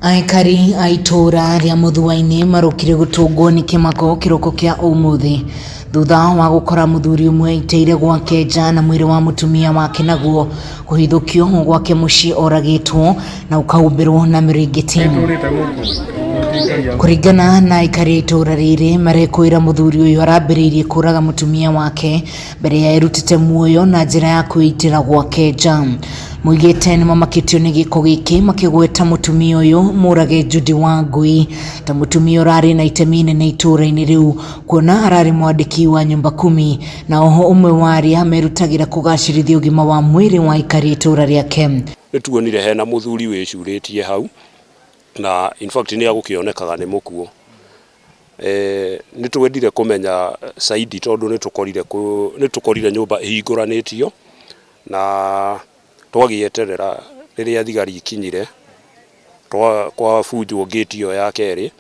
Aikari a ituura ria Muthua-ini marukire gutungwo ni kimako kiroko kia umuthi thutha wa gukora muthuri umwe eitiire gwake nja na mwiri wa mutumia wake naguo kuhithukio gwake mucii oragitwo na ukahumbirwo na murengeti. Kuringana na aikari a itura riri marekwira muthuri uyu arambiriirie kuraga mutumia wake mbere ya erutite muoyo na njira ya kwiitira gwake nja. Muigite ni mamakitio ni giko giki makigweta mutumia uyu murage Judi wa ngui ta mutumia urari na itemi nene itura-ini riu kuona arari mwandiki wa nyumba 10 na oho umwe wari amerutagira kugacirithia ugima wa mwiri wa aikari itura riake. Nituonire hena muthuri wicuritie hau na in fact ni agukionekaga ni mukuo. Nitwendire kumenya saidi tondu nitukorire nyumba ihingũranĩtio na twagieterera riria thigari ikinyire kwa fujo gate yo ya keri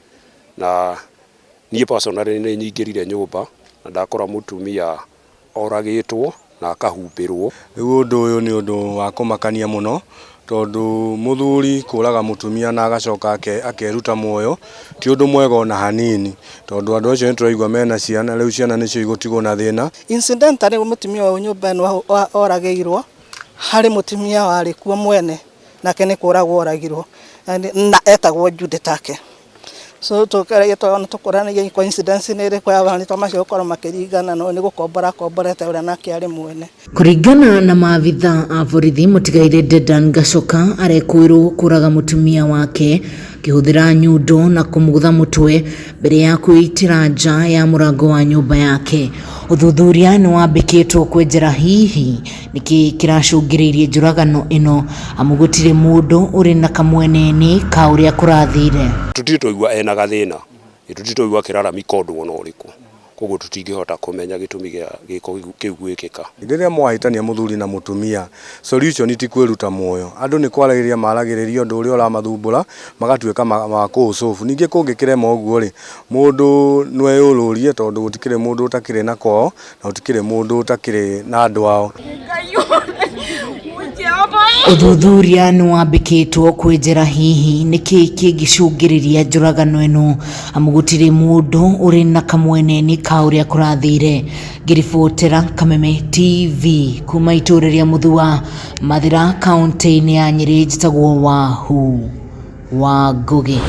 na nie personally ni nyingirire nyumba na ndakora mutumia oragitwo na akahumbirwo. Riu undu uyu ni undu wa kumakania muno tondu muthuri kuraga mutumia na agacoka akeruta muoyo ti undu mwega ona hanini tondu andu acio nituraigua mena ciana riu ciana nicio igutigwo na thina. Incidentally mutumia wa nyumba eno oragirwo hari mutumia wari kuo mwene nake ni kuragwo oragirwo na etagwo Judi take. So tukoranagia coincidence nere kwa abana tomacio gukora makirigana no ni gukomborete ura nake ari mwene. Kuringana na maabitha a borithi mutigaire Dedan Gacoka arekwirwo kuraga mutumia wake kihuthira nyundo na kumugutha mutwe mbere ya kwiitira nja ya murango wa nyumba yake. Uthuthuria ni wambikitwo kwenjera hihi niki kiracungiriirie njuragano ino amu gutire mundu uri na kamweneni ka uria kurathire. Tutitoigwa ena gathina tutitoigwa kirara mikondo ona uriku koguo tutingihota kumenya gitumi giko kiu gwikika. Riria mwahitania muthuri na mutumia solution ti kwiruta muoyo andu ni kwaragiria maragiririo undu uria uramathumbura magatuika ma kuusofu ningi kungikirema uguo ri mundu nwe yururie tondu gutikire mundu utakire na kwao na gutikire mundu utakire na andu ao. Uthuthuria ni wambikitwo kwenjera hihi niki kingicungiriria njuragano ino amu gutire mundu uri na kamweneni ka uria kurathire. Ngiribotera Kameme TV kuma itura ria Muthua Mathira kaunti-ini ya Nyeri njitagwo wa ngugi.